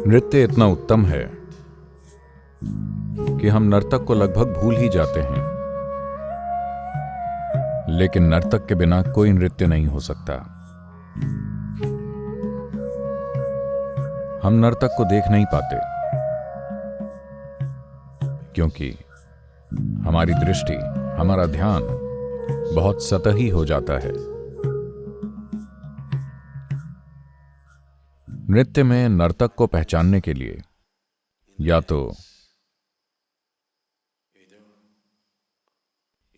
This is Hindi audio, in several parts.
नृत्य इतना उत्तम है कि हम नर्तक को लगभग भूल ही जाते हैं। लेकिन नर्तक के बिना कोई नृत्य नहीं हो सकता। हम नर्तक को देख नहीं पाते क्योंकि हमारी दृष्टि, हमारा ध्यान बहुत सतही हो जाता है। नृत्य में नर्तक को पहचानने के लिए या तो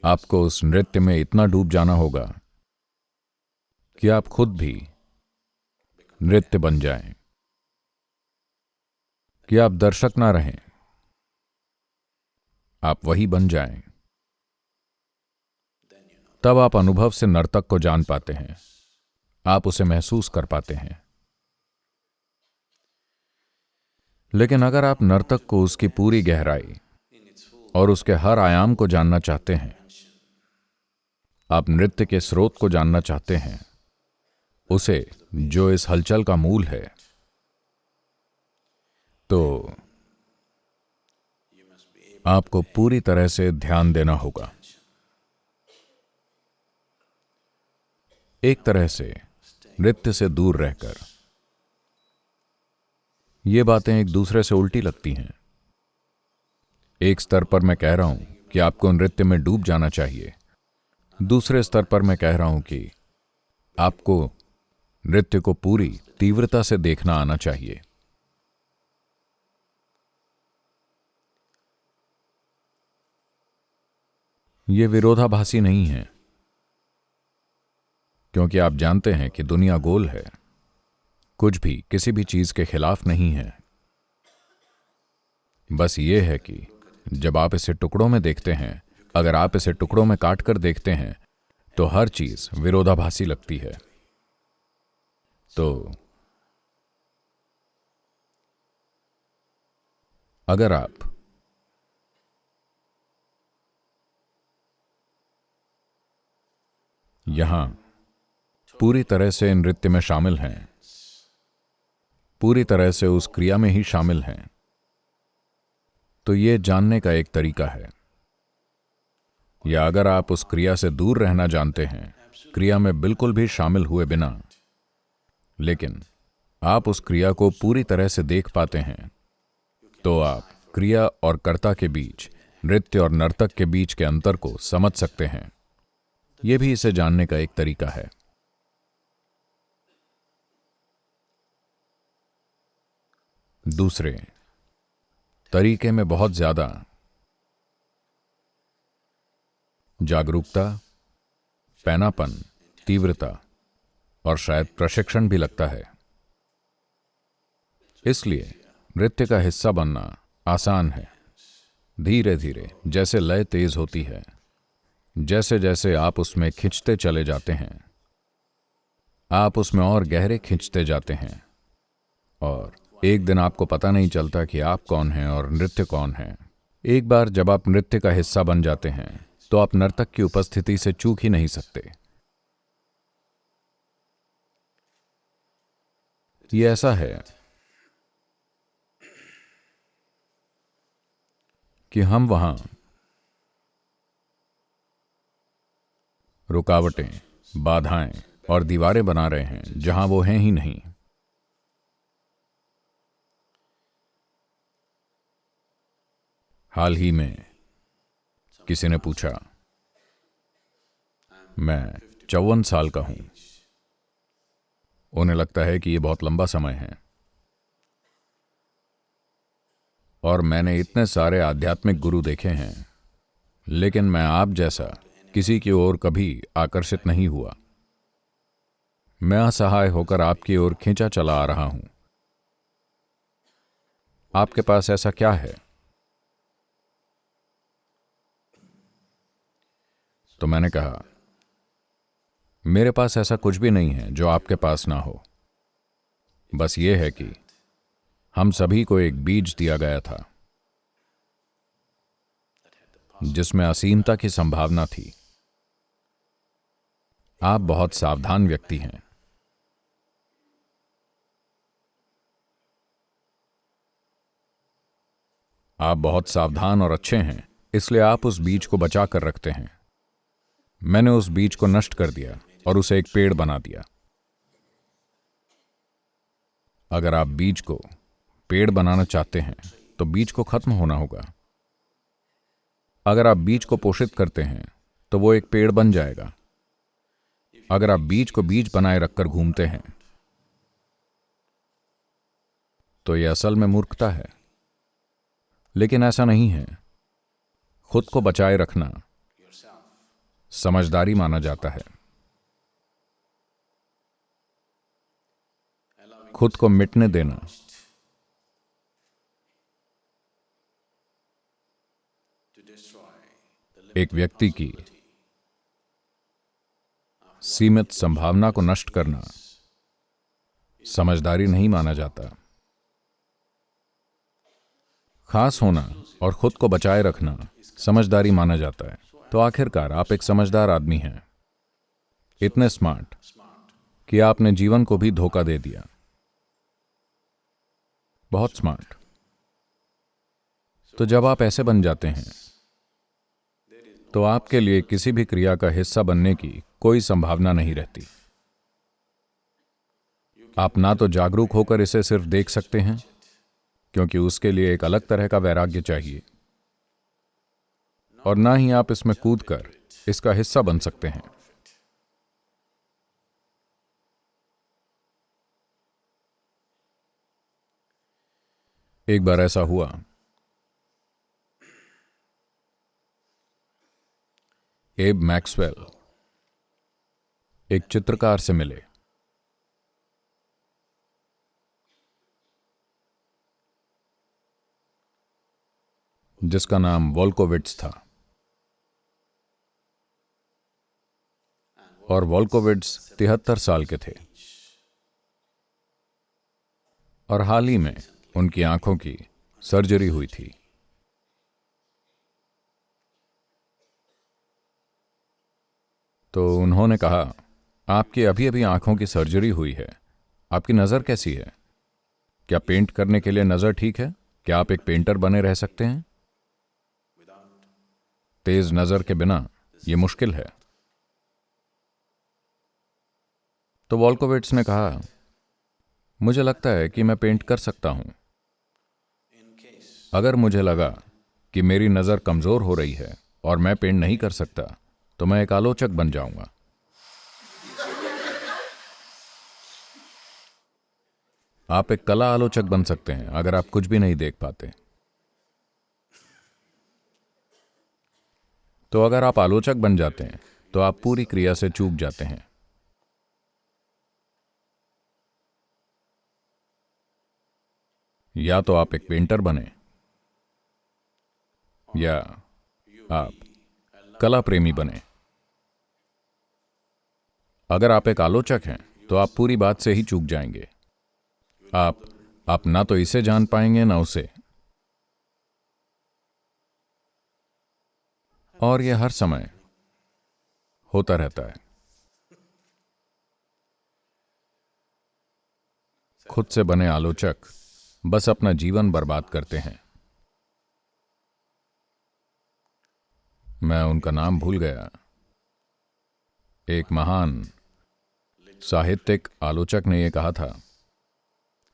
आपको उस नृत्य में इतना डूब जाना होगा कि आप खुद भी नृत्य बन जाएं, कि आप दर्शक ना रहें, आप वही बन जाएं। तब आप अनुभव से नर्तक को जान पाते हैं, आप उसे महसूस कर पाते हैं। लेकिन अगर आप नर्तक को उसकी पूरी गहराई और उसके हर आयाम को जानना चाहते हैं, आप नृत्य के स्रोत को जानना चाहते हैं, उसे जो इस हलचल का मूल है, तो आपको पूरी तरह से ध्यान देना होगा। एक तरह से नृत्य से दूर रहकर। ये बातें एक दूसरे से उल्टी लगती हैं। एक स्तर पर मैं कह रहा हूं कि आपको नृत्य में डूब जाना चाहिए, दूसरे स्तर पर मैं कह रहा हूं कि आपको नृत्य को पूरी तीव्रता से देखना आना चाहिए। ये विरोधाभासी नहीं है, क्योंकि आप जानते हैं कि दुनिया गोल है, कुछ भी किसी भी चीज के खिलाफ नहीं है। बस ये है कि जब आप इसे टुकड़ों में देखते हैं, अगर आप इसे टुकड़ों में काट कर देखते हैं, तो हर चीज विरोधाभासी लगती है। तो अगर आप यहां पूरी तरह से नृत्य में शामिल हैं, पूरी तरह से उस क्रिया में ही शामिल हैं, तो ये जानने का एक तरीका है। या अगर आप उस क्रिया से दूर रहना जानते हैं, क्रिया में बिल्कुल भी शामिल हुए बिना, लेकिन आप उस क्रिया को पूरी तरह से देख पाते हैं, तो आप क्रिया और कर्ता के बीच, नृत्य और नर्तक के बीच के अंतर को समझ सकते हैं। यह भी इसे जानने का एक तरीका है। दूसरे तरीके में बहुत ज्यादा जागरूकता, पैनापन, तीव्रता और शायद प्रशिक्षण भी लगता है। इसलिए नृत्य का हिस्सा बनना आसान है। धीरे धीरे जैसे लय तेज होती है, जैसे जैसे आप उसमें खिंचते चले जाते हैं, आप उसमें और गहरे खिंचते जाते हैं, और एक दिन आपको पता नहीं चलता कि आप कौन हैं और नृत्य कौन है। एक बार जब आप नृत्य का हिस्सा बन जाते हैं, तो आप नर्तक की उपस्थिति से चूक ही नहीं सकते। ये ऐसा है कि हम वहां रुकावटें, बाधाएं और दीवारें बना रहे हैं जहां वो हैं ही नहीं। हाल ही में किसी ने पूछा, मैं 54 साल का हूं। उन्हें लगता है कि यह बहुत लंबा समय है, और मैंने इतने सारे आध्यात्मिक गुरु देखे हैं, लेकिन मैं आप जैसा किसी की ओर कभी आकर्षित नहीं हुआ। मैं असहाय होकर आपकी ओर खींचा चला आ रहा हूं। आपके पास ऐसा क्या है? तो मैंने कहा, मेरे पास ऐसा कुछ भी नहीं है जो आपके पास ना हो। बस ये है कि हम सभी को एक बीज दिया गया था जिसमें असीमता की संभावना थी। आप बहुत सावधान व्यक्ति हैं। आप बहुत सावधान और अच्छे हैं, इसलिए आप उस बीज को बचा कर रखते हैं। मैंने उस बीज को नष्ट कर दिया और उसे एक पेड़ बना दिया। अगर आप बीज को पेड़ बनाना चाहते हैं तो बीज को खत्म होना होगा। अगर आप बीज को पोषित करते हैं तो वो एक पेड़ बन जाएगा। अगर आप बीज को बीज बनाए रखकर घूमते हैं तो यह असल में मूर्खता है। लेकिन ऐसा नहीं है। खुद को बचाए रखना समझदारी माना जाता है। खुद को मिटने देना एक व्यक्ति की सीमित संभावना को नष्ट करना समझदारी नहीं माना जाता। खास होना और खुद को बचाए रखना समझदारी माना जाता है। तो आखिरकार आप एक समझदार आदमी हैं, इतने स्मार्ट कि आपने जीवन को भी धोखा दे दिया। बहुत स्मार्ट। तो जब आप ऐसे बन जाते हैं तो आपके लिए किसी भी क्रिया का हिस्सा बनने की कोई संभावना नहीं रहती। आप ना तो जागरूक होकर इसे सिर्फ देख सकते हैं, क्योंकि उसके लिए एक अलग तरह का वैराग्य चाहिए, और ना ही आप इसमें कूदकर इसका हिस्सा बन सकते हैं। एक बार ऐसा हुआ, एब मैक्सवेल एक चित्रकार से मिले। जिसका नाम वोल्कोविट्स था। और वोल्कोविट्स 73 साल के थे और हाल ही में उनकी आंखों की सर्जरी हुई थी। तो उन्होंने कहा, आपकी अभी अभी आंखों की सर्जरी हुई है, आपकी नज़र कैसी है? क्या पेंट करने के लिए नज़र ठीक है? क्या आप एक पेंटर बने रह सकते हैं? तेज नज़र के बिना यह मुश्किल है। तो वोल्कोविट्स ने कहा, मुझे लगता है कि मैं पेंट कर सकता हूं। अगर मुझे लगा कि मेरी नज़र कमज़ोर हो रही है और मैं पेंट नहीं कर सकता तो मैं एक आलोचक बन जाऊंगा। आप एक कला आलोचक बन सकते हैं अगर आप कुछ भी नहीं देख पाते। तो अगर आप आलोचक बन जाते हैं तो आप पूरी क्रिया से चूक जाते हैं। या तो आप एक पेंटर बने या आप कला प्रेमी बने। अगर आप एक आलोचक हैं तो आप पूरी बात से ही चूक जाएंगे। आप ना तो इसे जान पाएंगे ना उसे। और यह हर समय होता रहता है। खुद से बने आलोचक बस अपना जीवन बर्बाद करते हैं। मैं उनका नाम भूल गया। एक महान साहित्यिक आलोचक ने यह कहा था,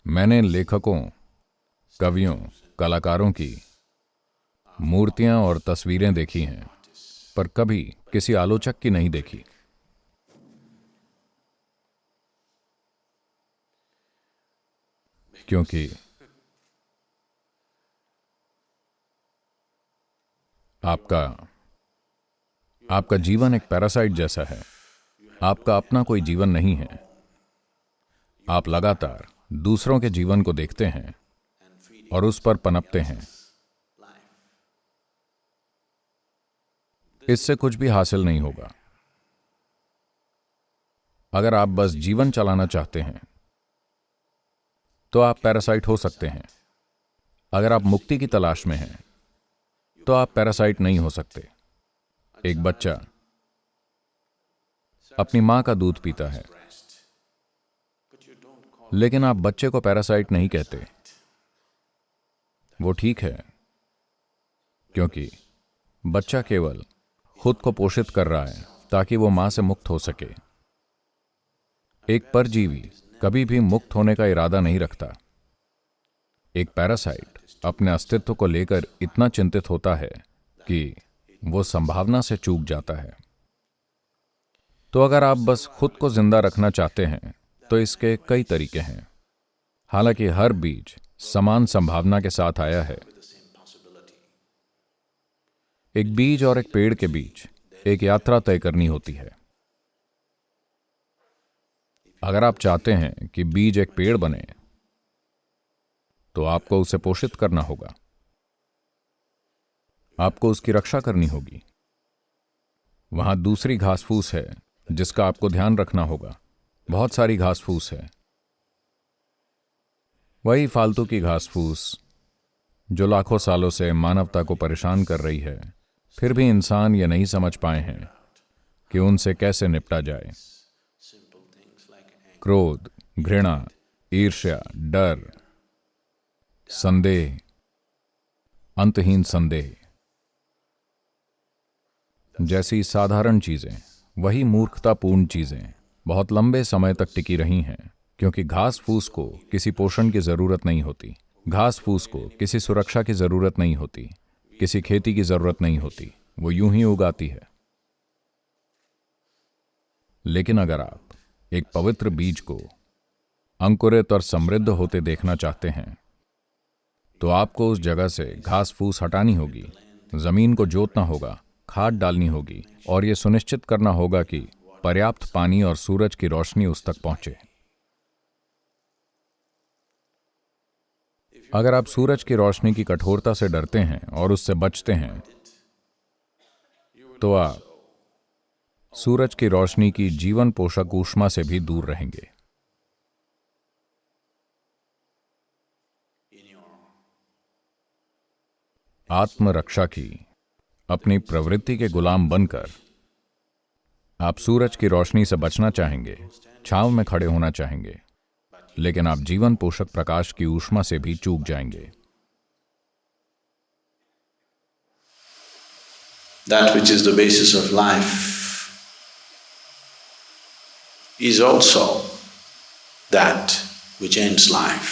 मैंने लेखकों, कवियों, कलाकारों की मूर्तियां और तस्वीरें देखी हैं, पर कभी किसी आलोचक की नहीं देखी। क्योंकि आपका जीवन एक पैरासाइट जैसा है। आपका अपना कोई जीवन नहीं है। आप लगातार दूसरों के जीवन को देखते हैं और उस पर पनपते हैं। इससे कुछ भी हासिल नहीं होगा। अगर आप बस जीवन चलाना चाहते हैं तो आप पैरासाइट हो सकते हैं। अगर आप मुक्ति की तलाश में हैं तो आप पैरासाइट नहीं हो सकते। एक बच्चा अपनी मां का दूध पीता है, लेकिन आप बच्चे को पैरासाइट नहीं कहते। वो ठीक है, क्योंकि बच्चा केवल खुद को पोषित कर रहा है ताकि वो मां से मुक्त हो सके। एक परजीवी कभी भी मुक्त होने का इरादा नहीं रखता। एक पैरासाइट अपने अस्तित्व को लेकर इतना चिंतित होता है कि वो संभावना से चूक जाता है। तो अगर आप बस खुद को जिंदा रखना चाहते हैं तो इसके कई तरीके हैं। हालांकि हर बीज समान संभावना के साथ आया है। एक बीज और एक पेड़ के बीच एक यात्रा तय करनी होती है। अगर आप चाहते हैं कि बीज एक पेड़ बने तो आपको उसे पोषित करना होगा, आपको उसकी रक्षा करनी होगी। वहां दूसरी घास फूस है जिसका आपको ध्यान रखना होगा। बहुत सारी घास फूस है, वही फालतू की घास फूस जो लाखों सालों से मानवता को परेशान कर रही है। फिर भी इंसान ये नहीं समझ पाए हैं कि उनसे कैसे निपटा जाए। क्रोध, घृणा, ईर्ष्या, डर, संदेह, अंतहीन संदेह जैसी साधारण चीजें, वही मूर्खतापूर्ण चीजें बहुत लंबे समय तक टिकी रही हैं, क्योंकि घास फूस को किसी पोषण की जरूरत नहीं होती। घास फूस को किसी सुरक्षा की जरूरत नहीं होती, किसी खेती की जरूरत नहीं होती, वो यूं ही उगाती है। लेकिन अगर आप एक पवित्र बीज को अंकुरित और समृद्ध होते देखना चाहते हैं तो आपको उस जगह से घास फूस हटानी होगी, जमीन को जोतना होगा, खाद डालनी होगी और यह सुनिश्चित करना होगा कि पर्याप्त पानी और सूरज की रोशनी उस तक पहुंचे। अगर आप सूरज की रोशनी की कठोरता से डरते हैं और उससे बचते हैं तो आप सूरज की रोशनी की जीवन पोषक ऊष्मा से भी दूर रहेंगे। आत्मरक्षा की अपनी प्रवृत्ति के गुलाम बनकर आप सूरज की रोशनी से बचना चाहेंगे, छांव में खड़े होना चाहेंगे, लेकिन आप जीवन पोषक प्रकाश की ऊष्मा से भी चूक जाएंगे। That which is the basis of life is also that which ends life.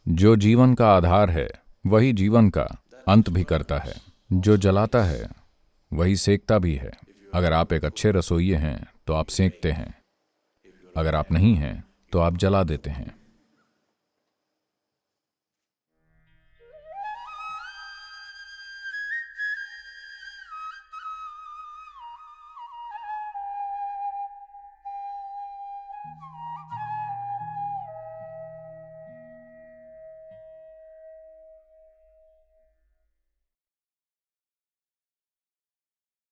जो जीवन का आधार है वही जीवन का अंत भी करता है। जो जलाता है वही सेकता भी है। अगर आप एक अच्छे रसोइये हैं तो आप सेकते हैं, अगर आप नहीं हैं तो आप जला देते हैं।